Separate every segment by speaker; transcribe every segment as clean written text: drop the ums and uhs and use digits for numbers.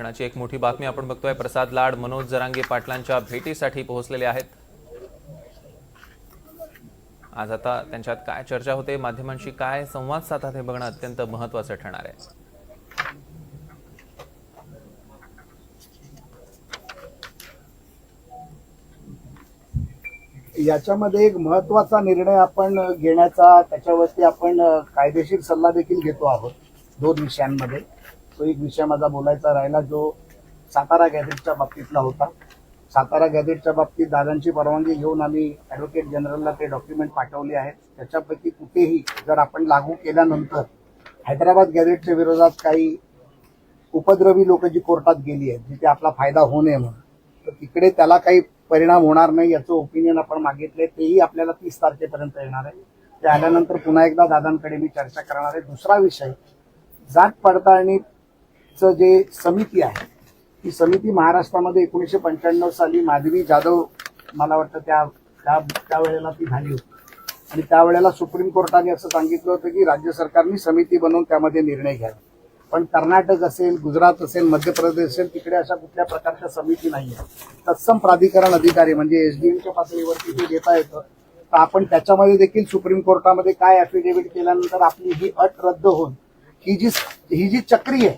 Speaker 1: क्षणाची एक मोठी बातमी आपण बघतोय। प्रसाद लाड मनोज जरांगे पाटलांच्या भेटीसाठी पोहोचलेले आहेत। आज आता त्यांच्यात काय चर्चा होते, माध्यमांशी काय संवाद साधतात हे बघणं अत्यंत महत्त्वाचं ठरणार आहे।
Speaker 2: याच्यामध्ये एक महत्त्वाचा निर्णय आपण घेण्याचा, त्याच्यावरती आपण कायदेशीर सल्ला देखील घेतो आहोत 2 विषयांमध्ये। तो एक विषय माझा बोलायचा राहिला जो सातारा गॅझेटच्या बाबतीतला होता। सातारा गॅझेटच्या बाबतीत दादांची परवानगी घेऊन आम्ही ॲडव्होकेट जनरलला ते डॉक्युमेंट पाठवले आहेत। त्याच्यापैकी कुठेही जर आपण लागू केल्यानंतर हैदराबाद गॅझेटच्या विरोधात काही उपद्रवी लोक जी कोर्टात गेली आहेत, जिथे आपला फायदा होऊ नये म्हणून, तर तिकडे त्याला काही परिणाम होणार नाही याचं ओपिनियन आपण मागितले। तेही आपल्याला 30 तारखेपर्यंत येणार आहे। ते आल्यानंतर पुन्हा एकदा दादांकडे मी चर्चा करणार आहे। दुसरा विषय, जात पडताळणीचं जे समिती आहे, ती समिती महाराष्ट्रामध्ये 1995 साली माधवी जाधव, मला वाटतं त्यावेळेला ती झाली होती आणि त्यावेळेला सुप्रीम कोर्टाने असं सांगितलं होतं की राज्य सरकारने समिती बनवून त्यामध्ये निर्णय घ्यावा। पण कर्नाटक असेल, गुजरात असेल, मध्य प्रदेश असेल, तिकडे अशा कुठल्या प्रकारच्या समिती नाही आहे। तत्सम प्राधिकरण अधिकारी म्हणजे एसडीएमच्या पातळीवरती ते देता येतं। तर आपण त्याच्यामध्ये देखील सुप्रीम कोर्टामध्ये काय ॲफिडेव्हिट केल्यानंतर आपली ही अट रद्द होऊन ही जी चक्री आहे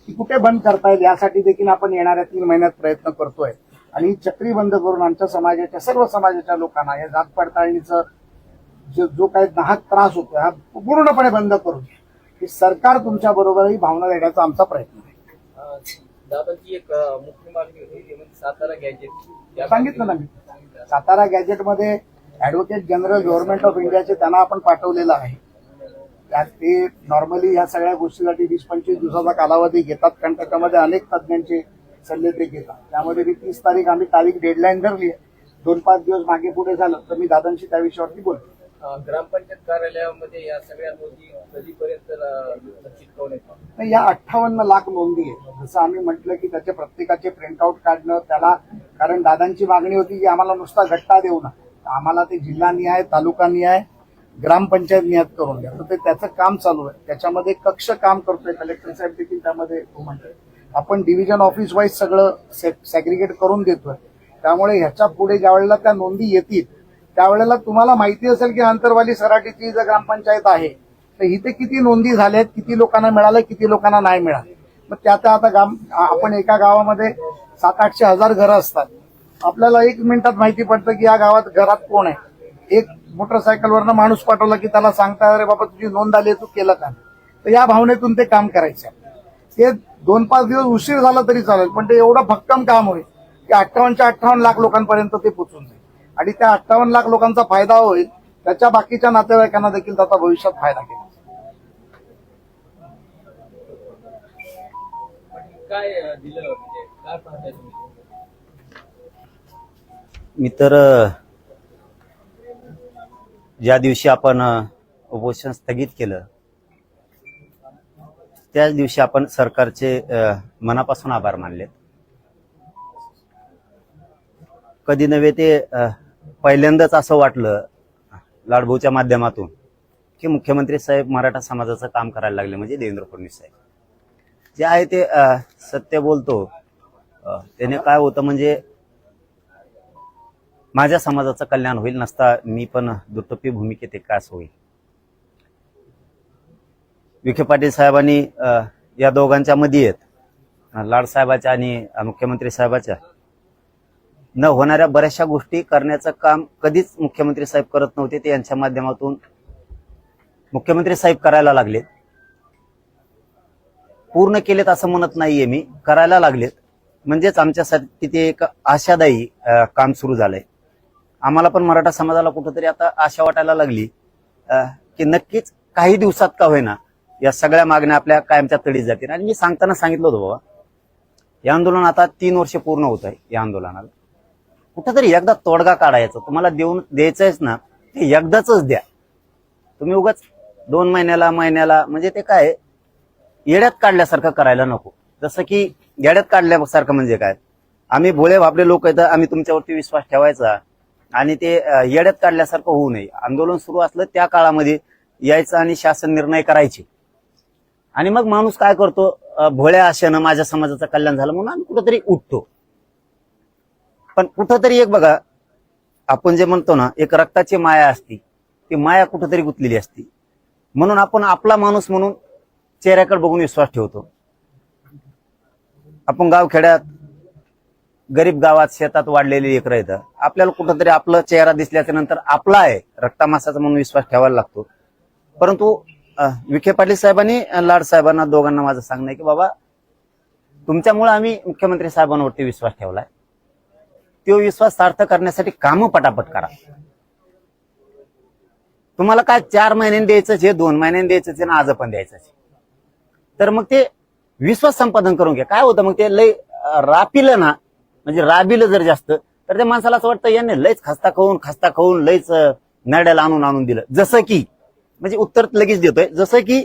Speaker 2: ती कुठे बंद करता येईल यासाठी देखील आपण येणाऱ्या 3 महिन्यात प्रयत्न करतोय। आणि ही चक्री बंद करून आमच्या समाजाच्या, सर्व समाजाच्या लोकांना या जात पडताळणीचं जो काही नाहक त्रास होतो हा पूर्णपणे बंद करून हे सरकार तुमच्या बरोबरही भावना देण्याचा आमचा प्रयत्न आहे।
Speaker 3: दादाची एक मुख्य मागणी होती म्हणजे सातारा गॅजेट,
Speaker 2: सांगितलं ना मी। सातारा गॅजेटमध्ये ॲडव्होकेट जनरल गव्हर्नमेंट ऑफ इंडियाचे त्यांना आपण पाठवलेलं आहे। त्यात ते नॉर्मली ह्या सगळ्या गोष्टीसाठी 20-25 दिवसाचा कालावधी घेतात, कारण त्याच्यामध्ये अनेक तज्ज्ञांचे सल्ले ते घेतात। त्यामध्ये 30 तारीख आम्ही डेडलाईन धरली आहे। 2-5 दिवस मागे पुढे झालं तर मी दादांशी त्या विषयावरती बोलतो।
Speaker 3: ग्रामपंचायत कार्यालयामध्ये या सगळ्या नोंदी कधीपर्यंत चिटकवण्यात येतात?
Speaker 2: या 58 लाख नोंदी आहेत। जसं आम्ही म्हटलं की त्याचे प्रत्येकाचे प्रिंटआउट काढणं, त्याला, कारण दादांची मागणी होती की आम्हाला नुसता गट्टा देऊ नका, आम्हाला ते जिल्हानिहाय, तालुकानिहाय, ग्रामपंचायत निहाय करून द्या। तर त्याचं काम चालू आहे। त्याच्यामध्ये कक्ष काम करतोय, कलेक्टर साहेब देखील त्यामध्ये म्हणतोय। आपण डिव्हिजन ऑफिस वाईज सगळं सॅग्रिगेट करून देतोय। त्यामुळे ह्याच्या पुढे ज्या वेळेला त्या नोंदी येतील त्यावेळेला तुम्हाला माहिती असेल की अंतरवाली सराटीची जर ग्रामपंचायत आहे तर इथे किती नोंदी झाल्यात, किती लोकांना मिळालं, किती लोकांना नाही मिळालं। मग त्या आता आपण एका गावामध्ये 700-800 घरं असतात, आपल्याला 1 मिनिटात माहिती पडतं की या गावात घरात कोण आहे। एक मोटरसायकलवरनं माणूस पाठवला की त्याला सांगता, अरे बाबा तुझी नोंद आली, तू केलं का? तर या भावनेतून ते काम करायचं। ते 2-5 दिवस उशीर झाला तरी चालेल, पण ते एवढं भक्कम काम होईल की 58 लाख लोकांपर्यंत ते पोहोचून जाईल आणि त्या 58 लाख लोकांचा फायदा होईल, त्याच्या बाकीच्या नातेवाईकांना देखील त्याचा भविष्यात फायदा होईल।
Speaker 3: काय दिलं म्हणजे काय पाहताय तुम्ही?
Speaker 4: मी तर ज्या दिवशी आपण उपोषण स्थगित केलं त्याच दिवशी आपण सरकारचे मनापासून आभार मानले। कधी नव्हे ते पहिल्यांदाच असं वाटलं लाडभाऊच्या माध्यमातून की मुख्यमंत्री साहेब मराठा समाजाचं काम करायला लागले, म्हणजे देवेंद्र फडणवीस साहेब जे आहे ते सत्य बोलतो। त्याने काय होतं म्हणजे माझ्या समाजाचं कल्याण होईल, नसता मी पण दुटप्पी भूमिकेत कास होईल। विखे पाटील साहेबांनी या दोघांच्या मध्ये आहेत, लाड साहेबाच्या आणि मुख्यमंत्री साहेबाच्या, न होणाऱ्या बऱ्याचशा गोष्टी करण्याचं काम कधीच मुख्यमंत्री साहेब करत नव्हते। ते यांच्या माध्यमातून मुख्यमंत्री साहेब करायला लागलेत। पूर्ण केलेत असं म्हणत नाहीये मी, करायला लागलेत, म्हणजेच आमच्यासाठी ते एक आशादायी काम सुरू झालंय। आम्हाला पण मराठा समाजाला कुठंतरी आता आशा वाटायला लागली की नक्कीच काही दिवसात का होईना या सगळ्या मागण्या आपल्या कायमच्या तडीत जातील। आणि मी सांगताना सांगितलं होतं, बाबा हे आंदोलन आता 3 वर्ष पूर्ण होत आहे। या आंदोलनाला कुठंतरी एकदा तोडगा काढायचा, तुम्हाला द्यायचंयच ना, ते एकदाच द्या। तुम्ही उगाच 2 महिन्याला म्हणजे ते काय येड्यात काढल्यासारखं करायला नको। जसं की येड्यात काढल्यासारखं म्हणजे काय, आम्ही भोळे भापले लोक आहेत, आम्ही तुमच्यावरती विश्वास ठेवायचा आणि ते येड्यात काढल्यासारखं होऊ नये। आंदोलन सुरू असलं त्या काळामध्ये यायचं आणि शासन निर्णय करायचे। आणि मग माणूस काय करतो, भोळ्या आशेनं माझ्या समाजाचं कल्याण झालं म्हणून आम्ही कुठंतरी उठतो. पण कुठंतरी एक बघा, आपण जे म्हणतो ना, एक रक्ताची माया असती, ती माया कुठंतरी गुंतलेली असती. म्हणून आपण आपला माणूस म्हणून चेहऱ्याकडे बघून विश्वास ठेवतो. आपण गावखेड्यात गरीब गावात शेतात वाढलेली लेकरं येतं, आपल्याला कुठंतरी आपला चेहरा दिसल्याच्या नंतर आपला आहे रक्तामासाचा म्हणून विश्वास ठेवायला लागतो. परंतु विखे पाटील साहेबांनी लाड साहेबांना दोघांना माझं सांगणं आहे की बाबा, तुमच्यामुळे आम्ही मुख्यमंत्री साहेबांवरती विश्वास ठेवलाय. तो विश्वास सार्थ करण्यासाठी कामं पटापट करा. तुम्हाला काय 4 महिन्यांनी द्यायचंच आहे, 2 महिन्यांनी द्यायचंच आहे ना, आज पण द्यायचंच आहे. तर मग ते विश्वास संपादन करून घ्या. काय होतं मग ते लय रापिलं ना, म्हणजे राबिलं जर जास्त, तर त्या माणसाला असं वाटतं याने लयच खस्ता खाऊन लयच नड्याला आणून दिलं. जसं की म्हणजे उत्तर लगेच देतोय, जसं की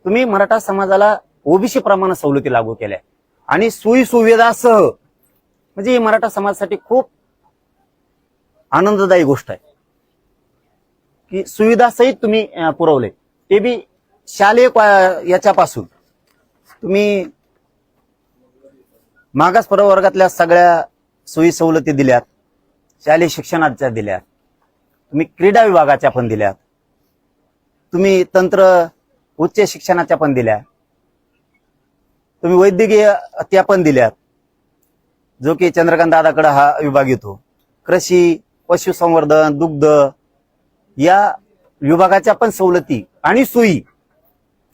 Speaker 4: तुम्ही मराठा समाजाला ओबीसी प्रमाणे सवलती लागू केल्या आणि सोयी सुविधासह, म्हणजे ही मराठा समाजासाठी खूप आनंददायी गोष्ट आहे की सुविधासहित तुम्ही पुरवले. ते बी शालेय याच्यापासून तुम्ही मागास प्रवर्गातल्या सगळ्या सोयी सवलती दिल्यात, शालेय शिक्षणाच्या दिल्यात, तुम्ही क्रीडा विभागाच्या पण दिल्यात, तुम्ही तंत्र उच्च शिक्षणाच्या पण दिल्या, तुम्ही वैद्यकीय त्या पण दिल्यात, जो की चंद्रकांत दादाकडे हा विभाग येतो. कृषी, पशुसंवर्धन, दुग्ध या विभागाच्या पण सवलती आणि सोयी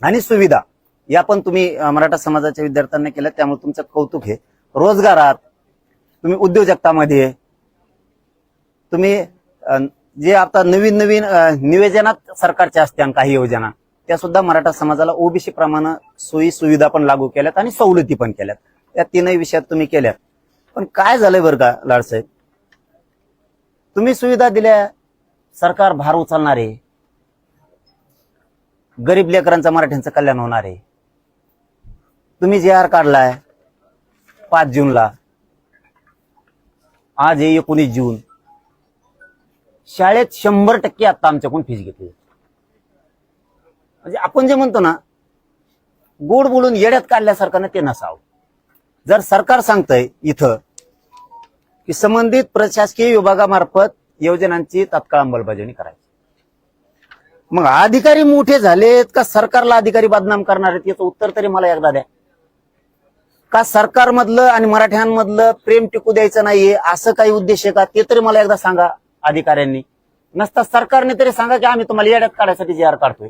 Speaker 4: आणि सुविधा या पण तुम्ही मराठा समाजाच्या विद्यार्थ्यांना केल्या. त्यामुळे तुमचं कौतुक आहे. रोजगारात तुम्ही, उद्योजकतामध्ये तुम्ही जे आता नवीन निवेदनात सरकारच्या असत्या काही योजना, त्या सुद्धा मराठा समाजाला ओबीसी प्रमाणे सोयी सुविधा पण लागू केल्यात आणि सवलती पण केल्यात. या तीनही विषयात तुम्ही केल्यात. पण काय झालंय बरं का लाडसाहेब, तुम्ही सुविधा दिल्या, सरकार भार उचलणार आहे, गरीब लेकरांचं मराठ्यांचं कल्याण होणार आहे. तुम्ही JR काढलाय 5 जूनला, आज आहे 19 जून. शाळेत 100% आता आमच्याकडून फीस घेतली. म्हणजे आपण जे म्हणतो ना, गोड बोलून येड्यात काढल्यासारखं ना, ते नसावं. जर सरकार सांगतंय इथं की संबंधित प्रशासकीय विभागामार्फत योजनांची तात्काळ अंमलबजावणी करायची, मग अधिकारी मोठे झालेत का सरकारला अधिकारी बदनाम करणार आहेत, याचं उत्तर तरी मला एकदा द्या. का सरकारमधलं आणि मराठ्यांमधलं प्रेम टिकू द्यायचं नाहीये असं काही उद्देश आहे का, ते तरी मला एकदा सांगा अधिकाऱ्यांनी. नसता सरकारने तरी सांगा की आम्ही तुम्हाला येड्यात काढायसाठी JR काढतोय.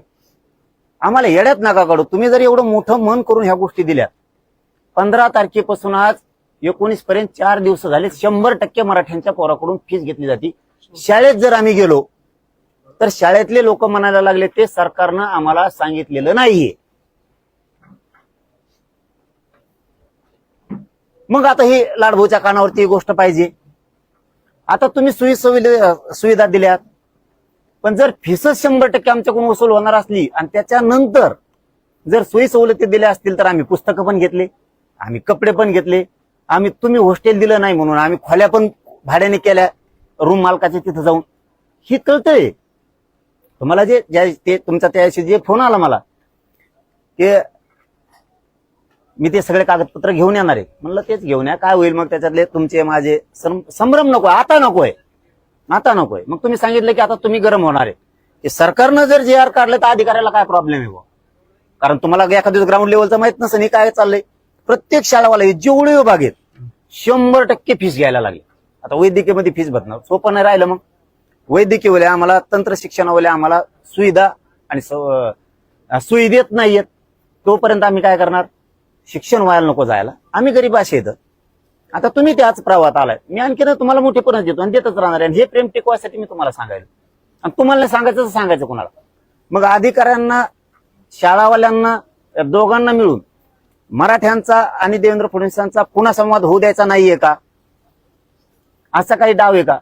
Speaker 4: आम्हाला येड्यात नका काढू. तुम्ही जर एवढं मोठं मन करून ह्या गोष्टी दिल्या, 15 तारखेपासून आज 19 पर्यंत 4 दिवस झाले, 100% मराठ्यांच्या पोराकडून फीस घेतली जाते. शाळेत जर आम्ही गेलो तर शाळेतले लोक म्हणायला लागले ते सरकारनं आम्हाला सांगितलेलं नाहीये. मग आता हे लाडभाऊच्या कानावरती ही गोष्ट पाहिजे. आता तुम्ही सुविधा दिल्यात, पण जर फीसच 100% आमच्याकडून वसूल होणार असली आणि त्याच्यानंतर जर सोयी सवलती दिल्या असतील, तर आम्ही पुस्तकं पण घेतले, आम्ही कपडे पण घेतले, तुम्ही हॉस्टेल दिलं नाही म्हणून आम्ही खोल्या पण भाड्याने केल्या रूम मालकाच्या तिथं जाऊन. ही कळतंय तुम्हाला. ते तुमचा त्याशी जे फोन आला मला की मी ते सगळे कागदपत्र घेऊन येणार आहे, म्हणलं तेच घेऊन या. काय होईल मग त्याच्यातले तुमचे माझे संभ्रम नकोय, आता नकोय. मग तुम्ही सांगितलं की आता तुम्ही गरम होणार आहे. सरकारनं जर JR काढलं तर अधिकाऱ्याला काय प्रॉब्लेम आहे? कारण तुम्हाला एखाद्या दिवस ग्राउंड लेवलचं माहित नसेल हे काय चाललंय. प्रत्येक शाळावाला जेवढे विभाग आहेत 100% फीस घ्यायला लागले. आता वैद्यकीयमध्ये फीस भरणार सोपं नाही राहिलं. मग वैद्यकीय आम्हाला, तंत्र शिक्षणावाले आम्हाला सुविधा आणि सोयी देत नाहीयेत, तोपर्यंत आम्ही काय करणार? शिक्षण व्हायला नको जायला. आम्ही गरीब असे येतं. आता तुम्ही त्याच प्रवाहात आलाय, मी आणखीन तुम्हाला मोठेपणा देतो आणि देतच राहणार आहे. हे प्रेम टिकवायसाठी मी तुम्हाला सांगायला, आणि तुम्हाला सांगायचं कोणाला? मग अधिकाऱ्यांना, शाळावाल्यांना, दोघांना मिळून मराठ्यांचा आणि देवेंद्र फडणवीसांचा पुन्हा संवाद होऊ द्यायचा नाहीये का? असा काही डाव आहे का?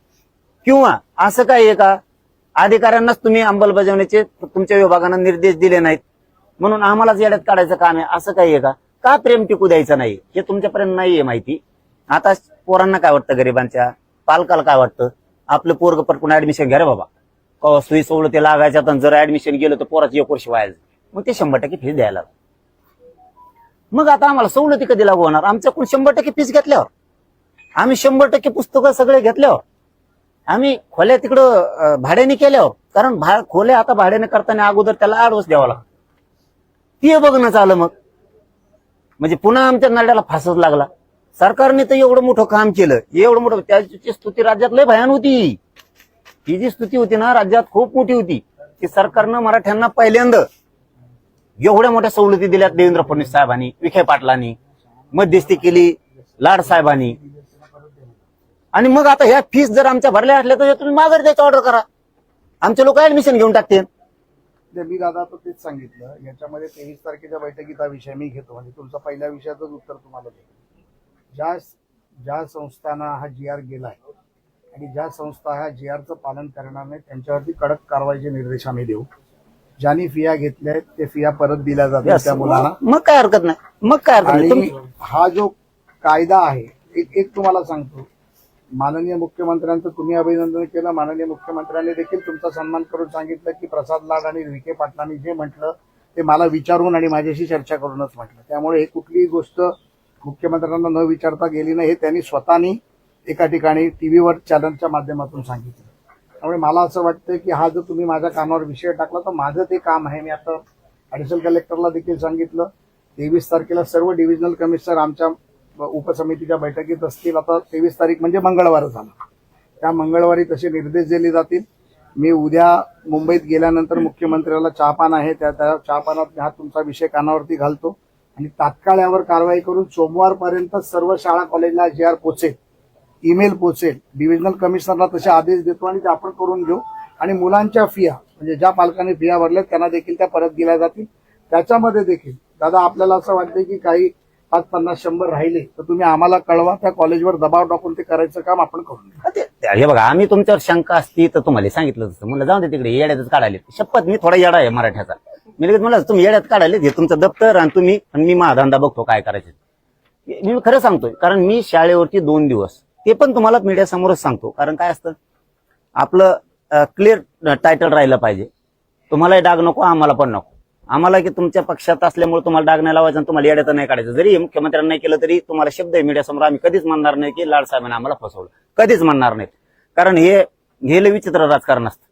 Speaker 4: किंवा असं काही आहे का अधिकाऱ्यांनाच तुम्ही अंमलबजावणीचे तुमच्या विभागांना निर्देश दिले नाहीत म्हणून आम्हालाच येड्यात काढायचं काम आहे, असं काही आहे का? का प्रेम टिकू द्यायचं नाही हे तुमच्यापर्यंत नाहीये माहिती. आता पोरांना काय वाटतं, गरिबांच्या पालकाला काय वाटतं, आपलं पोरग पटकून ऍडमिशन घ्या रे बाबा, सोयी सवलती लागायच्या, तर जर ऍडमिशन गेलं तर पोराची 1 वर्ष व्हायचं, मग ते 100% फीस द्यायला. मग आता आम्हाला सवलती कधी लागू होणार? आमच्याकडून 100% फीस घेतल्यावर, आम्ही 100% पुस्तकं सगळे घेतल्यावर, आम्ही खोल्या तिकडं भाड्याने केल्यावर, कारण खोल्या आता भाड्याने करताना अगोदर त्याला ऍडव्हान्स द्यावा लागतो, ते बघणं चालं. मग म्हणजे पुन्हा आमच्या नड्याला फासच लागला. सरकारने तर एवढं मोठं काम केलं, एवढं मोठं, त्याची स्तुती राज्यात लय भयान होती. ही जी स्तुती होती ना राज्यात खूप मोठी होती की सरकारनं मराठ्यांना पहिल्यांदा एवढ्या मोठ्या सवलती दिल्यात देवेंद्र फडणवीस साहेबांनी, विखे पाटलांनी, मध्यस्थी केली लाड साहेबांनी. आणि मग आता ह्या फीस जर आमच्या भरल्या असल्या तर तुम्ही माघारी द्यायची ऑर्डर करा, आमचे लोक ऍडमिशन घेऊन टाकतील.
Speaker 2: मी दादा तर तेच सांगितलं, याच्यामध्ये 23 तारखेच्या बैठकीचा विषय मी घेतो, म्हणजे तुमचा पहिल्या विषयाचंच उत्तर तुम्हाला देतो. ज्या संस्थांना हा GR गेलाय आणि ज्या संस्था ह्या GRचं पालन करणार नाही त्यांच्यावरती कडक कारवाईचे निर्देश आम्ही देऊ. ज्यांनी फिया घेतल्या आहेत ते फिया परत दिल्या जातील त्या मुलांना.
Speaker 4: मग काय हरकत नाही, मग काय हरकत
Speaker 2: आणि
Speaker 4: नाही.
Speaker 2: हा जो कायदा आहे, एक तुम्हाला सांगतो, माननीय मुख्यमंत्र्यांचं तुम्ही अभिनंदन केलं, माननीय मुख्यमंत्र्यांनी देखील तुमचा सन्मान करून सांगितलं की प्रसाद लाड आणि विखे पाटलांनी जे म्हटलं ते मला विचारून आणि माझ्याशी चर्चा करूनच म्हटलं. त्यामुळे हे कुठलीही गोष्ट मुख्यमंत्र्यांना न विचारता गेली नाही, हे त्यांनी स्वतःनी एका ठिकाणी टीव्हीवर चॅनलच्या माध्यमातून सांगितलं. त्यामुळे मला असं वाटतं की हा जर तुम्ही माझ्या कानावर विषय टाकला तर माझं ते काम आहे. मी आता ऍडिशनल कलेक्टरला देखील सांगितलं, 23 तारखेला सर्व डिव्हिजनल कमिशनर आमच्या उपसमितीच्या बैठकीत असतील. आता 23 तारीख म्हणजे मंगळवार झाला, त्या मंगळवारी तसे निर्देश दिले जातील. मी उद्या मुंबईत गेल्यानंतर मुख्यमंत्र्याला चहापान आहे, त्या चहापानात हा तुमचा विषय कानावरती घालतो आणि तात्काळ यावर कारवाई करून सोमवारपर्यंत सर्व शाळा कॉलेजला GR पोचेल, ईमेल पोचेल, डिव्हिजनल कमिशनरला तसे आदेश देतो आणि ते आपण करून घेऊ. आणि मुलांच्या फिया म्हणजे ज्या पालकांनी फिया भरल्यात त्यांना देखील त्या परत दिल्या जातील. त्याच्यामध्ये देखील दादा आपल्याला असं वाटतं की काही 5, 50, 100 राहिले तर तुम्ही आम्हाला कळवा, त्या कॉलेजवर दबाव टाकून ते करायचं काम आपण करून घेऊ.
Speaker 4: हे बघा, आम्ही तुमच्यावर शंका असती तर तुम्हाला सांगितलं असतं, म्हणलं जाऊन दे तिकडे, येड्यातच काढाले. शपथ मी थोडा येडा आहे मराठ्याचा, मी लगेच म्हणलं तुम्ही येड्यात काढाले, हे तुमचं दप्तर आणि तुम्ही आणि मी माझा धंदा बघतो काय करायचं. मी खरं सांगतोय, कारण मी शाळेवरती 2 दिवस, ते पण तुम्हाला मीडिया समोरच सांगतो, कारण काय असतं आपलं क्लिअर टायटल राहिलं पाहिजे. तुम्हालाही डाग नको, आम्हाला पण नको. आम्हाला की तुमच्या पक्षात असल्यामुळे तुम्हाला डाग नाही लावायचा आणि तुम्हाला येड्याचं नाही काढायचं. जरी मुख्यमंत्र्यांनी नाही केलं तरी तुम्हाला शब्द आहे मीडिया समोर, आम्ही कधीच म्हणणार नाही की लाड साहेबांनी आम्हाला फसवलं, कधीच म्हणणार नाहीत. कारण हे लय विचित्र राजकारण असतं,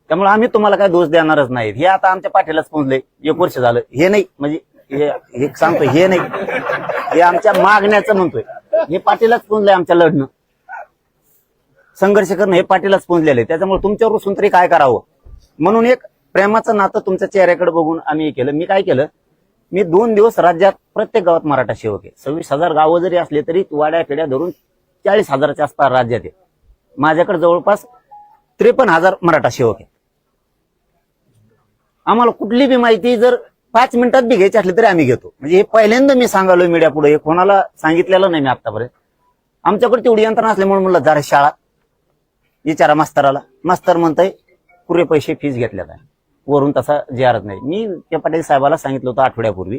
Speaker 4: त्यामुळे आम्ही तुम्हाला काय दोष देणारच नाहीत. हे आता आमच्या पाठीलाच पोहोचले, 1 वर्ष झालं. हे नाही म्हणजे हे सांगतोय, हे नाही, हे आमच्या मागण्याचं म्हणतोय, हे पाठीलाच पोहोचलंय. आमच्या लढणं संघर्ष करणं हे पाठीलाच पोहोचलेलं आहे. त्याच्यामुळे तुमच्यावर बसून तरी काय करावं म्हणून एक प्रेमाचं नातं तुमच्या चेहऱ्याकडे बघून आम्ही हे केलं. मी काय केलं, मी 2 दिवस राज्यात प्रत्येक गावात मराठा सेवक आहे. 26,000 गावं जरी असले तरी वाड्या फेड्या धरून 40,000च्या आसपास राज्यात आहे. माझ्याकडे जवळपास 53,000 मराठा सेवक आहे. आम्हाला कुठली बी माहिती जर 5 मिनिटात बी घ्यायची असली तरी आम्ही घेतो. म्हणजे हे पहिल्यांदा मी सांगालोय मीडिया पुढे, हे कोणाला सांगितलेलं नाही मी आतापर्यंत. आमच्याकडे तेवढी यंत्रणा असल्यामुळे म्हणलं जरा शाळा विचारा मास्तराला, मास्तर म्हणताय पुरे पैसे फीस घेतल्यात आहे, वरून तसा GRच नाही. मी त्या पाटील साहेबाला सांगितलं होतं आठवड्यापूर्वी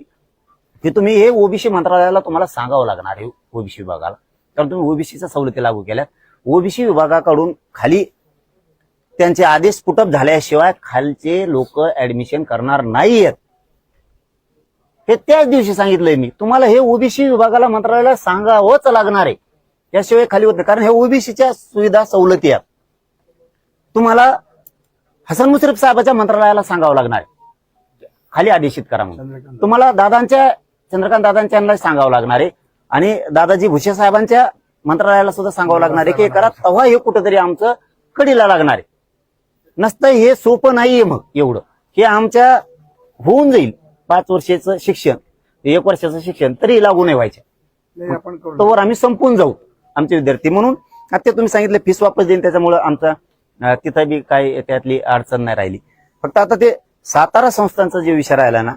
Speaker 4: की तुम्ही हे OBC मंत्रालयाला तुम्हाला सांगावं लागणार आहे, OBC विभागाला, कारण तुम्ही OBCच्या सवलती लागू केल्यात. OBC विभागाकडून खाली त्यांचे आदेश पुटअप झाल्याशिवाय खालचे लोक ऍडमिशन करणार नाहीयेत. हे त्याच दिवशी सांगितलंय मी तुम्हाला, हे OBC विभागाला मंत्रालयाला सांगावंच लागणार आहे, त्याशिवाय खाली होत नाही. कारण हे OBCच्या सुविधा सवलती आहेत, तुम्हाला हसन मुश्रीफ साहेबाच्या मंत्रालयाला सांगावं लागणार आहे खाली आदेशित करा म्हणून. तुम्हाला चंद्रकांत दादांच्या सांगावं लागणार आहे आणि दादाजी भुसे साहेबांच्या मंत्रालयाला सुद्धा सांगावं लागणार आहे की करा, तेव्हा हे कुठेतरी आमचं कडीला लागणार आहे. नसतं हे सोपं नाहीये. मग एवढं हे आमच्या होऊन जाईल 5 वर्षाचं शिक्षण, 1 वर्षाचं शिक्षण तरी लागू नाही व्हायचं, तोवर आम्ही संपून जाऊ आमचे विद्यार्थी. म्हणून आता तुम्ही सांगितलं फीस वापस देईन, त्याच्यामुळे आमचा तिथं बी काही त्यातली अडचण नाही राहिली. फक्त आता ते सातारा संस्थांचा जे विषय राहिला ना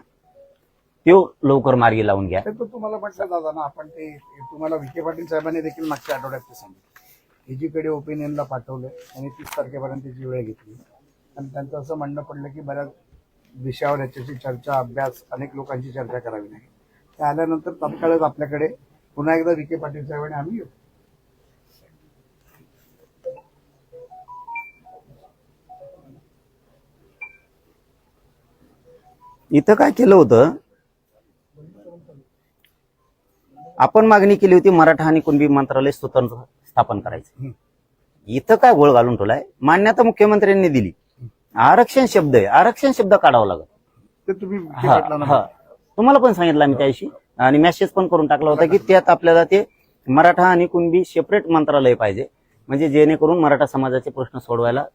Speaker 4: तो लवकर मार्गी लावून घ्या.
Speaker 2: तो तुम्हाला म्हटलं दादा ना, आपण ते तुम्हाला विखे पाटील साहेबांनी देखील मागच्या आठवड्यात ते सांगितलं, एजीकडे ओपिनियनला पाठवलं आणि 30 तारखेपर्यंत त्याची वेळ घेतली. आणि त्यांचं असं म्हणणं पडलं की बऱ्याच विषयावर याच्याशी चर्चा, अभ्यास, अनेक लोकांची चर्चा करावी लागेल. ते आल्यानंतर तात्काळच आपल्याकडे पुन्हा एकदा विखे पाटील साहेबांनी आम्ही येऊ.
Speaker 4: इथं काय केलं होतं, आपण मागणी केली होती मराठा आणि कुणबी मंत्रालय स्वतंत्र स्थापन करायचं. इथं काय गोळ घालून ठेवलाय, मान्यता मुख्यमंत्र्यांनी दिली, आरक्षण शब्द आहे, आरक्षण शब्द काढावा लागत.
Speaker 2: ते तुम्ही
Speaker 4: हा,
Speaker 2: भेटला ना.
Speaker 4: हा. तुम्हाला पण सांगितलं आम्ही त्याशी आणि मेसेज पण करून टाकला होता की त्यात आपल्याला ते मराठा आणि कुणबी सेपरेट मंत्रालय पाहिजे, म्हणजे जेणेकरून मराठा समाजाचे प्रश्न सोडवायला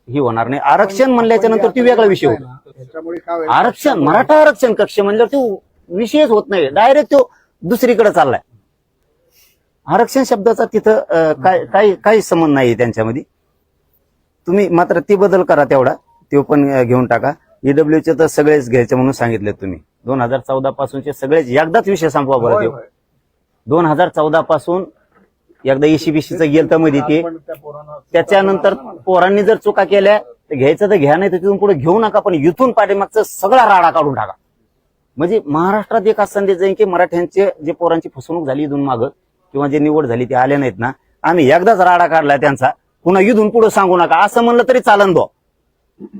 Speaker 4: ही होणार नाही. आरक्षण म्हणल्याच्या नंतर ती वेगळा विषय होतो.
Speaker 2: त्याच्यामुळे काय होईल?
Speaker 4: आरक्षण मराठा आरक्षण कक्ष म्हणल्यावर तो विषयच होत नाही, डायरेक्ट तो दुसरीकडे चाललाय. आरक्षण शब्दाचा तिथं काही संबंध नाही त्यांच्यामध्ये. तुम्ही मात्र ती बदल करा तेवढा, तो पण घेऊन टाका. ईडब्ल्यूचे तर सगळेच घ्यायचे म्हणून सांगितले तुम्ही. 2014 पासूनचे सगळेच एकदाच विषय संपवा बरं.
Speaker 2: होय,
Speaker 4: देऊ
Speaker 2: होय.
Speaker 4: 2014 पासून एकदा ECBCचं गेलं तर मध्ये ते,
Speaker 2: आपण त्या पोरांना-
Speaker 4: त्याच्यानंतर पोरांनी जर चुका केल्या तर घ्यायचं तर घ्या, नाही तर तिथून पुढे घेऊ नका, पण इथून पाठीमागचा सगळा राडा काढून टाका. म्हणजे महाराष्ट्रात एक असा संदेश जाईल की मराठ्यांचे जे पोरांची फसवणूक झाली इथून मागं किंवा जे निवड झाली ते आले नाहीत ना, आम्ही एकदाच राडा काढलाय त्यांचा, पुन्हा इथून पुढे सांगू नका असं म्हणलं तरी चालन बो.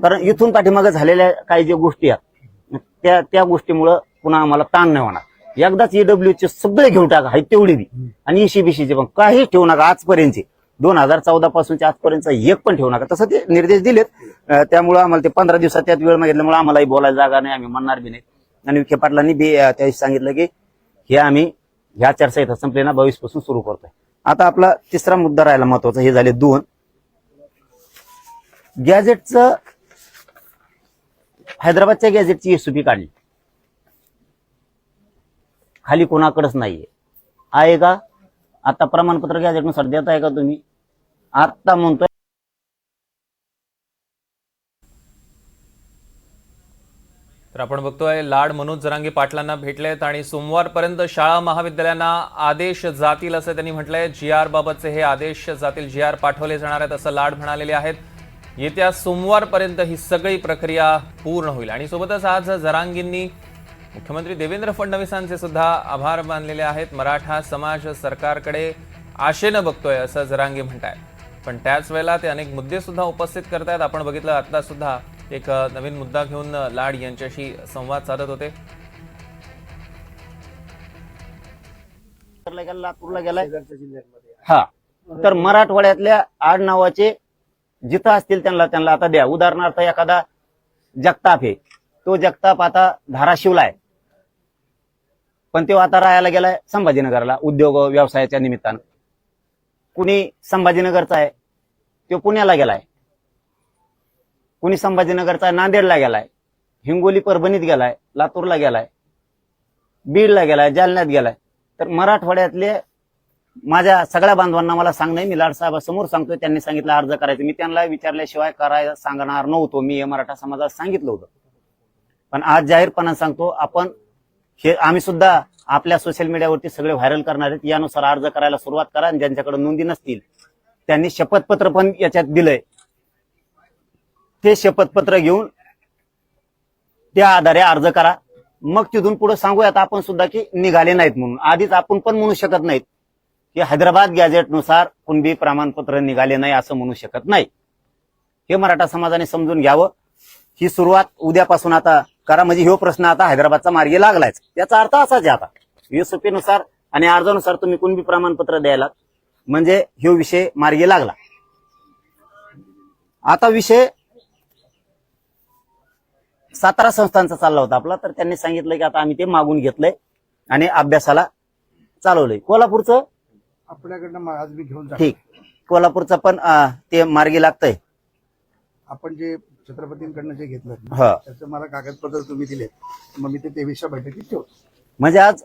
Speaker 4: कारण इथून पाठीमागं झालेल्या काही ज्या गोष्टी आहेत त्या गोष्टीमुळं पुन्हा आम्हाला ताण नाही होणार. एकदाच ईडब्ल्यूचे सगळे घेऊन टाका, आहेत तेवढी बी, आणि ECBCचे पण काही ठेवू नका. आजपर्यंतचे 2014 पासूनचे आजपर्यंत एक पण ठेवू नका. तसं ते निर्देश दिलेत. त्यामुळे आम्हाला ते 15 दिवसात त्यात वेळ मागितल्यामुळे आम्हालाही बोलायला जागा नाही, आम्ही म्हणणार बी नाही. आणि विखे पाटलांनी बी त्यावेळी सांगितलं की हे आम्ही ह्या चर्चा संपले ना 22 पासून सुरू करतोय. आता आपला तिसरा मुद्दा राहिला महत्वाचा, हे झाले 2 गॅजेटचं. हैदराबादच्या गॅजेटची SOP काढली, खाली कोणाकडेच नाहीये. आहे का आता प्रमाणपत्र गॅजेटनुसार देताय का तुम्ही? आता म्हणतोय
Speaker 1: तर आपण बघतोय लाड मनोज जरांगे पाटलांना भेटलेत आणि सोमवारपर्यंत शाळा महाविद्यालयांना आदेश जातील असं त्यांनी म्हटलंय. GR बाबतचे हे आदेश जातील, GR पाठवले जाणार आहेत असं लाड म्हणालेले आहेत. येत्या सोमवारपर्यंत ही सगळी प्रक्रिया पूर्ण होईल. आणि सोबतच आज जरांगेंनी मुख्यमंत्री देवेंद्र फडणवीसांचे सुद्धा आभार मानलेले आहेत. मराठा समाज सरकारकडे आशेनं बघतोय असं जरांगे म्हणतायत. पण त्याच वेळेला ते अनेक मुद्दे सुद्धा उपस्थित करतायत. आपण बघितलं आता सुद्धा एक नवीन मुद्दा घेऊन लाड यांच्याशी संवाद साधत होते.
Speaker 4: लातूरला गेलाय. हा, तर मराठवाड्यातल्या आडनावाचे जिथं असतील त्यांना आता द्या. उदाहरणार्थ एखादा जगताप आहे, तो जगताप आता धाराशिवला आहे, पण तो आता राहायला गेलाय संभाजीनगरला उद्योग व्यवसायाच्या निमित्तानं. कुणी संभाजीनगरचा आहे तो पुण्याला गेलाय, कुणी संभाजीनगरचा नांदेडला गेलाय, हिंगोली परभणीत गेलाय, लातूरला गेलाय, बीडला गेलाय, जालन्यात गेलाय. तर मराठवाड्यातले माझ्या सगळ्या बांधवांना मला सांगणं, मी लाडसाहेबांसमोर सांगतोय, त्यांनी सांगितलं अर्ज करायचं. मी त्यांना विचारल्याशिवाय करायला सांगणार नव्हतो. मी हे मराठा समाजाला सांगितलं होतं, पण आज जाहीरपणाने सांगतो, आपण हे आम्ही सुद्धा आपल्या सोशल मीडियावरती सगळे व्हायरल करणार आहेत. यानुसार अर्ज करायला सुरुवात करा. आणि ज्यांच्याकडे नोंदी नसतील त्यांनी शपथपत्र पण याच्यात दिलंय, ते शपथपत्र घेऊन त्या आधारे अर्ज करा. मग तिथून पुढे सांगूयात आपण सुद्धा की निघाले नाहीत म्हणून. आधीच आपण पण म्हणू शकत नाहीत की हैदराबाद गॅजेटनुसार कुणबी प्रमाणपत्र निघाले नाही असं म्हणू शकत नाही. हे मराठा समाजाने समजून घ्यावं. ही सुरुवात उद्यापासून आता करा, म्हणजे हा प्रश्न आता हैदराबादचा मार्गी लागलायच. याचा अर्थ असाच आहे, आता SOP नुसार आणि अर्जानुसार तुम्ही कुणबी प्रमाणपत्र द्यायला, म्हणजे हा विषय मार्गी लागला. आता विषय सातारा संस्थांचा चालला होता आपला, तर त्यांनी सांगितलं की आता आम्ही ते मागून घेतलंय आणि अभ्यासाला चालवलंय. कोल्हापूरचं
Speaker 2: आपल्याकडनं आज मी घेऊन जातो.
Speaker 4: ठीक, कोल्हापूरचं पण ते मार्गी लागतंय.
Speaker 2: आपण जे छत्रपतींकडनं जे घेतलं
Speaker 4: हा,
Speaker 2: त्याचं मला कागदपत्र तुम्ही दिले, मग मी ते 23व्या बैठकीत ठेवतो.
Speaker 4: म्हणजे आज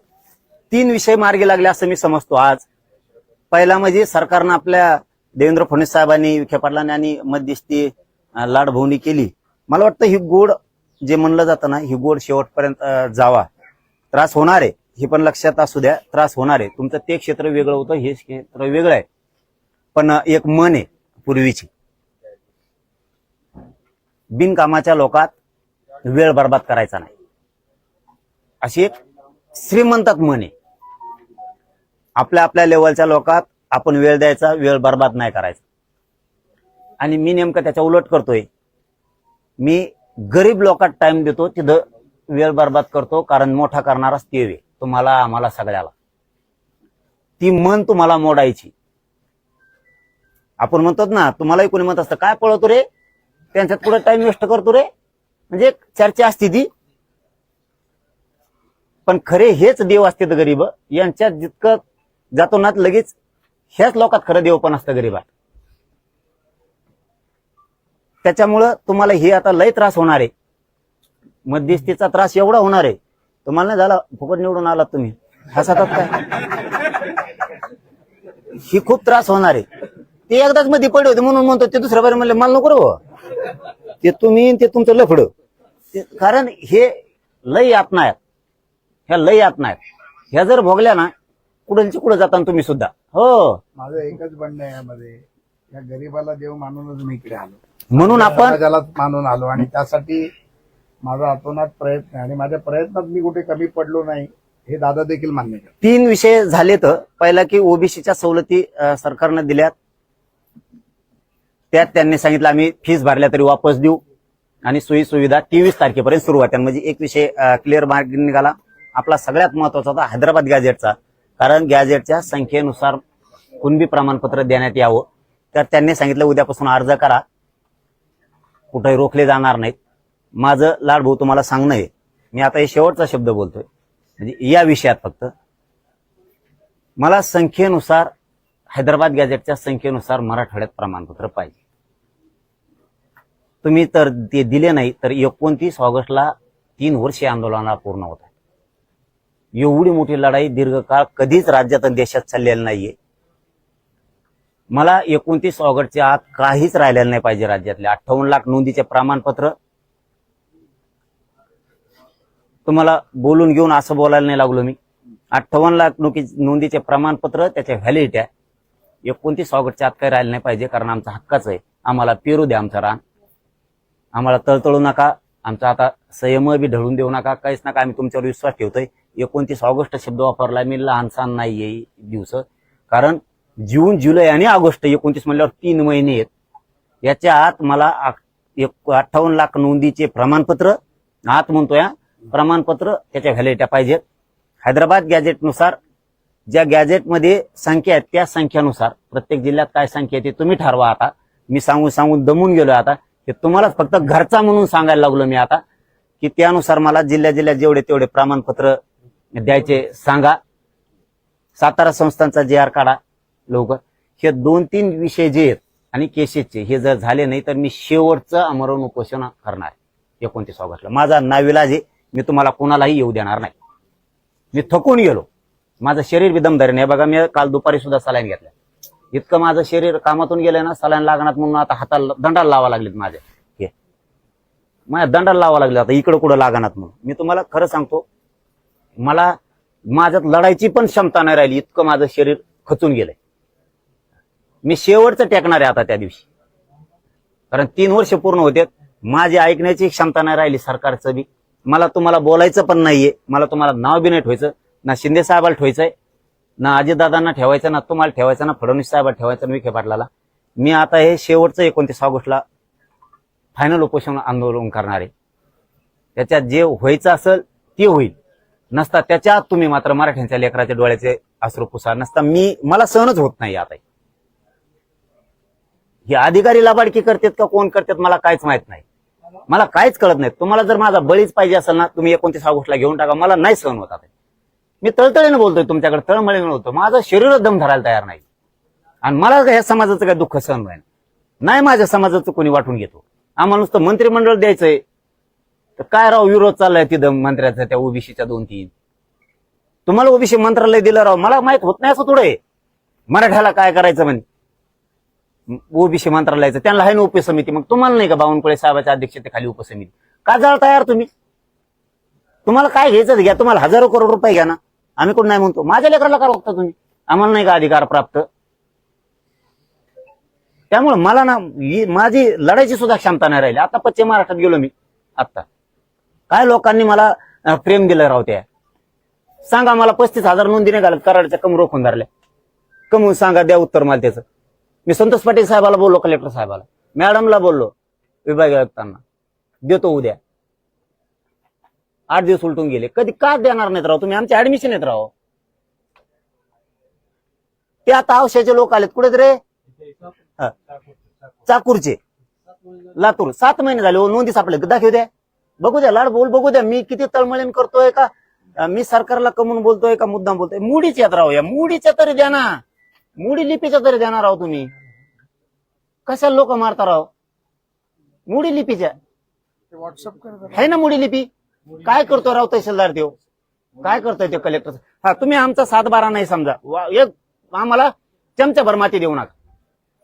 Speaker 4: 3 विषय मार्गी लागले असं मी समजतो. आज पहिला म्हणजे सरकारनं आपल्या देवेंद्र फडणवीस साहेबांनी, विखे पाटलांनी आणि मध्यस्थी लाडभवनी केली. मला वाटतं ही गोड जे म्हणलं जातं ना, ही गोड शेवटपर्यंत जावा. त्रास होणार आहे हे पण लक्षात असू द्या, त्रास होणार आहे. तुमचं ते क्षेत्र वेगळं होतं, हे क्षेत्र वेगळं आहे, पण एक मन आहे पूर्वीची. बिनकामाच्या लोकात वेळ बर्बाद करायचा नाही, अशी एक श्रीमंतात मन आहे. आपल्या लेवलच्या लोकात आपण वेळ द्यायचा, वेळ बर्बाद नाही करायचा. आणि मी नेमकं त्याच्या उलट करतोय. मी गरीब लोकात टाइम देतो, तिथं वेळ बर्बाद करतो, कारण मोठा करणाराच ते तुम्हाला, आम्हाला, सगळ्याला. ती मन तुम्हाला मोडायची. आपण म्हणतो ना, तुम्हालाही कोणी म्हणत असतं काय पळवतो रे, त्यांच्यात पुढे टाइम वेस्ट करतो रे, म्हणजे एक चर्चा असते ती. पण खरे हेच देव असते गरीब, यांच्यात जितकं जातो ना लगेच ह्याच लोकात खरं देव पण असतं गरीबात. त्याच्यामुळं तुम्हाला हे आता लय त्रास होणार आहे, मध्यस्थीचा त्रास एवढा होणार आहे. तुम्हाला नाही झाला, फुकट निवडून आलात तुम्ही, हसतात काय? ही खूप त्रास होणार आहे. ते एकदाच मध्ये पडले होते म्हणून म्हणतो, ते दुसऱ्या बारे म्हणले मला नको रे, ते तुम्ही ते तुमचं लफड. कारण हे लय यातना आहेत, ह्या लय यातना आहेत. ह्या जर भोगल्या ना, कुठलची कुठं जाता तुम्ही सुद्धा. हो,
Speaker 2: माझं एकच म्हणणं आहे यामध्ये, या गरीबाला देव मानूनच मी इकडे आलो,
Speaker 4: म्हणून आपण
Speaker 2: समाजाला मानून आलो आणि त्यासाठी माझा अतोनात प्रयत्न आहे आणि माझ्या प्रयत्नात मी कुठे कमी पडलो नाही, हे दादा देखील मान्य करतात.
Speaker 4: 3 विषय झालेत. पहिला की ओबीसीच्या सवलती सरकारनं दिल्यात, त्यात त्यांनी सांगितलं आम्ही फीस भरल्या तरी वापस देऊ आणि सोयी सुविधा 23 तारखेपर्यंत सुरू होत्या. म्हणजे एक विषय क्लिअर मार्ग निघाला. आपला सगळ्यात महत्वाचा होता हैदराबाद गॅजेटचा, कारण गॅजेटच्या संख्येनुसार कुणबी प्रमाणपत्र देण्यात यावं. तर त्यांनी सांगितलं उद्यापासून अर्ज करा, कुठेही रोखले जाणार नाहीत. माझं लाडभाऊ तुम्हाला सांगणं आहे, मी आता हे शेवटचा शब्द बोलतोय, म्हणजे या विषयात फक्त मला संख्येनुसार हैदराबाद गॅजेटच्या संख्येनुसार मराठवाड्यात प्रमाणपत्र पाहिजे. तुम्ही तर ते दिले नाही तर 29 ऑगस्टला 3 वर्षे आंदोलनाला पूर्ण होत आहे. एवढी मोठी लढाई दीर्घकाळ कधीच राज्यात आणि देशात चाललेली नाहीये. मला 29 ऑगस्टच्या आत काहीच राहिलेलं नाही पाहिजे राज्यातले. 58 लाख नोंदीचे प्रमाणपत्र, तुम्हाला बोलून घेऊन असं बोलायला नाही लागलो मी. 58 लाख नोंदीचे प्रमाणपत्र, त्याच्या व्हॅलिडिटी आहे. 29 ऑगस्टच्या आत काही राहिलं नाही पाहिजे, कारण आमचा हक्काच आहे. आम्हाला पेरू द्या आमचं रान, आम्हाला तळतळू नका, आमचा आता संयम बी ढळून देऊ नका, काहीच नका. आम्ही तुमच्यावर विश्वास ठेवतोय. 29 ऑगस्ट शब्द वापरला मी, लहानसहान नाहीये दिवस, कारण जून जुलै आणि ऑगस्ट 29 म्हणल्यावर 3 महिने आहेत. याच्या आत मला 58 लाख नोंदीचे प्रमाणपत्र, आत म्हणतोय प्रमाणपत्र, त्याच्या व्हॅलिडिटी पाहिजेत. हैदराबाद गॅजेटनुसार ज्या गॅजेटमध्ये संख्या आहेत त्या संख्यानुसार प्रत्येक जिल्ह्यात काय संख्या आहे ते तुम्ही ठरवा. आता मी सांगून दमून गेलोय. आता हे तुम्हालाच फक्त घरचा म्हणून सांगायला लागलो मी आता, की त्यानुसार मला जिल्ह्यात जेवढे तेवढे प्रमाणपत्र द्यायचे सांगा. सातारा संस्थांचा JR काढा लवकर. हे 2-3 विषय जे आहेत आणि केसेसचे, हे जर झाले नाही तर मी शेवटचं आमरण उपोषण करणार 29 ऑगस्टला. माझा नाविलाज आहे, मी तुम्हाला कोणालाही येऊ देणार नाही. मी थकून गेलो, माझं शरीर बी दमदारी नाही. बघा, मी काल दुपारी सुद्धा सलाईन घेतल्या. इतकं माझं शरीर कामातून गेलंय ना, सलाईन लागणार म्हणून आता हाताला दंडाला लावा लागलेत माझ्या. हे माझ्या दंडाला लावा लागले आता, इकडं कुठं लागणार म्हणून. मी तुम्हाला खरं सांगतो, मला माझ्यात लढायची पण क्षमता नाही राहिली, इतकं माझं शरीर खचून गेलंय. मी शेवटचं टेकणार आहे आता त्या दिवशी, कारण 3 वर्ष पूर्ण होते. माझी ऐकण्याची क्षमता नाही राहिली सरकारचं बी. मला तुम्हाला बोलायचं पण नाहीये, मला तुम्हाला नाव बी नाही ठेवायचं, ना शिंदे साहेबाला ठेवायचंय, ना अजितदादांना ठेवायचं, ना तुम्हाला ठेवायचं, ना फडणवीस साहेबाला ठेवायचं, विखे पाटलाला. मी आता हे शेवटचं 29 ऑगस्टला फायनल उपोषण आंदोलन करणार आहे. त्याच्यात जे व्हायचं असेल ते होईल, नसता त्याच्यात तुम्ही मात्र मराठ्यांच्या लेकराच्या डोळ्याचे अश्रू पुसा. नसता मला सहनच होत नाही. आता हे अधिकारी लाबाडकी करतात का कोण करतात मला काहीच माहित नाही, मला काहीच कळत नाही. तुम्हाला जर माझा बळीच पाहिजे असेल ना, तुम्ही 29 ऑगस्टला घेऊन टाका, मला नाही सहन होत. आता मी तळतळीने बोलतोय तुमच्याकडे, तळमळीने बोलतो. माझं शरीर दम धरायला तयार नाही आणि मला ह्या समाजाचं काय दुःख सहन व्हायला नाही. माझ्या समाजाचं कोणी वाटून घेतो. आम्हाला नुसतं मंत्रिमंडळ द्यायचंय तर काय राव विरोध चाललाय तिथं मंत्र्याचा, त्या ओबीसीच्या 2-3. तुम्हाला ओबीसी मंत्रालय दिलं राव, मला माहित होत नाही असं थोडं आहे. मराठ्याला काय करायचं म्हणजे ओबीसी मंत्रालयाचं, त्यांना आहे ना उपसमिती. मग तुम्हाला नाही का बावनकुळे साहेबाच्या अध्यक्षतेखाली उपसमिती? का जळता यार तुम्ही? तुम्हाला काय घ्यायचं घ्या, तुम्हाला हजारो करोड रुपये घ्या ना, आम्ही कोण नाही म्हणतो. माझ्या लेकराला का बघता तुम्ही? आम्हाला नाही का अधिकार प्राप्त? त्यामुळे मला ना माझी लढायची सुद्धा क्षमता नाही राहिली. आता पश्चिम महाराष्ट्रात गेलो मी, आता काय लोकांनी मला प्रेम दिलं राव. त्या सांगा मला 35,000 नोंदी नाही घालत, कराडच्या कम रोखून धरल्या. कमवून सांगा, द्या उत्तर मला त्याचं. मी संतोष पाटील साहेबाला बोललो, कलेक्टर साहेबाला, मॅडमला बोललो, विभागीय आयुक्तांना, देतो उद्या. 8 दिवस उलटून गेले. कधी का देणार नाहीत राव तुम्ही? आमचे ऍडमिशन येत राव. ते आता औषधाचे लोक आलेत कुठे रे चाकूरचे लातूर 7 महिने झाले नोंदी सापडले दाखवू द्या बघू द्या लाड बोल बघू द्या मी किती तळमळीन करतोय का मी सरकारला कमवून बोलतोय का मुद्दाम बोलतोय मुडीच येत राहू या मुडीच्या तरी द्या ना मुडी लिपीच्या तरी देणार राव तुम्ही कशाला लोक मारता राव मुडी लिपीच्या आहे ना मुडी लिपी काय करतोय राव तहसीलदार देव काय करतोय ते कलेक्टर हा तुम्ही आमचा 7-12 नाही समजा एक आम्हाला चमच्याभर माती देऊ नका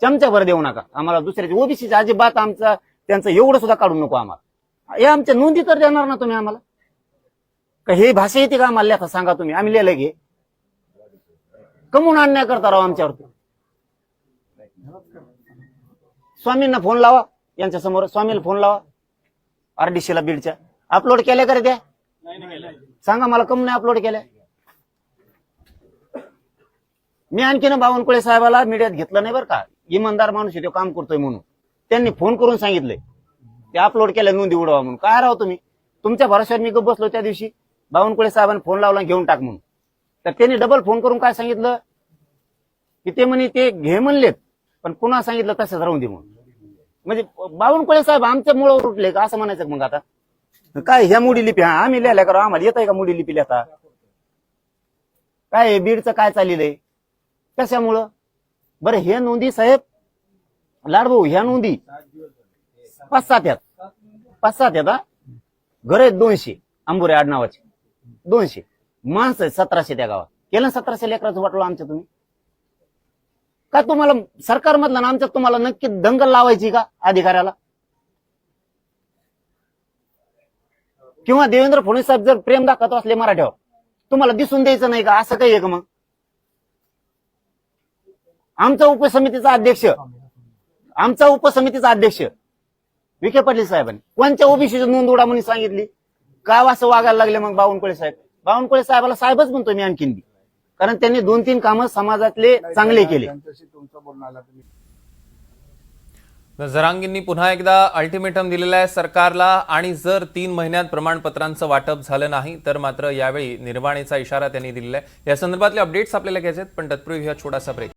Speaker 4: चमच्याभर देऊ नका आम्हाला दुसऱ्याची ओबीसीच्या अजिबात आमचा त्यांचं एवढं सुद्धा काढू नको आम्हाला हे आमच्या नोंदी तर देणार ना तुम्ही आम्हाला का हे भाषा येते का आम्हाला आता सांगा तुम्ही आम्ही लिहिलं घे कमून अन्याय करता राव आमच्यावरती स्वामींना फोन लावा यांच्या समोर स्वामीला फोन लावा आरडीसीला बीडच्या अपलोड केल्या का रे त्या सांगा मला कम नाही अपलोड केल्या मी आणखीन बावनकुळे साहेबाला मीडियात घेतलं नाही बरं का इमानदार माणूस तो काम करतोय म्हणून त्यांनी फोन करून सांगितलंय ते अपलोड केल्या नोंदी उडवा म्हणून काय राव तुम्ही तुमच्या भरोश्यावर मी गप्प बसलो त्या दिवशी बावनकुळे साहेबांनी फोन लावला घेऊन टाक म्हणून तर त्यांनी डबल फोन करून काय सांगितलं की ते म्हणे ते घे म्हणलेत पण पुन्हा सांगितलं तसंच राहून दे म्हणून म्हणजे बावनकुळे साहेब आमच्या मुळावर उठले का असं म्हणायचं मग आता काय ह्या मुडी लिपी हा आम्ही लिहिल्या करा आम्हाला येत आहे का मुडी लिपी लिहिता काय बीडचं काय चाललंय कशामुळं बरं हे नोंदी साहेब लाडभाऊ ह्या नोंदी 5-7 आहेत हा घर आहेत 200 अंबुरे आडनावाचे 200 माणसं आहेत 1700 त्या गावात केलं 1700 लेकराचं वाटलं आमच्या तुम्ही का तुम्हाला सरकारमधला ना आमच्यात तुम्हाला नक्की दंगल लावायची का अधिकाऱ्याला किंवा देवेंद्र फडणवीस साहेब जर प्रेम दाखवत असले मराठ्यावर तुम्हाला दिसून द्यायचं नाही का असं काही आहे का मग आमचा उपसमितीचा अध्यक्ष विखे पाटील साहेबांनी कोणत्या ओबीसीची नोंद उडा म्हणून सांगितली का असं वागायला लागले मग बावनकुळे साहेबाला साहेबच म्हणतो मी आणखीन बी कारण त्यांनी 2-3 कामं समाजातले चांगले केले
Speaker 2: त्यांच्याशी तुमचं बोलणं आलं तुम्ही
Speaker 1: जरांगींनी पुन्हा एकदा अल्टिमेटम दिलेला आहे सरकारला आणि जर 3 महिन्यात प्रमाणपत्रांचं वाटप झालं नाही तर मात्र यावेळी निर्वाणीचा इशारा त्यांनी दिलेला आहे या संदर्भातले अपडेट्स आपल्याला घ्यायचे आहेत पण तत्पूर्वी हा छोटासा ब्रेक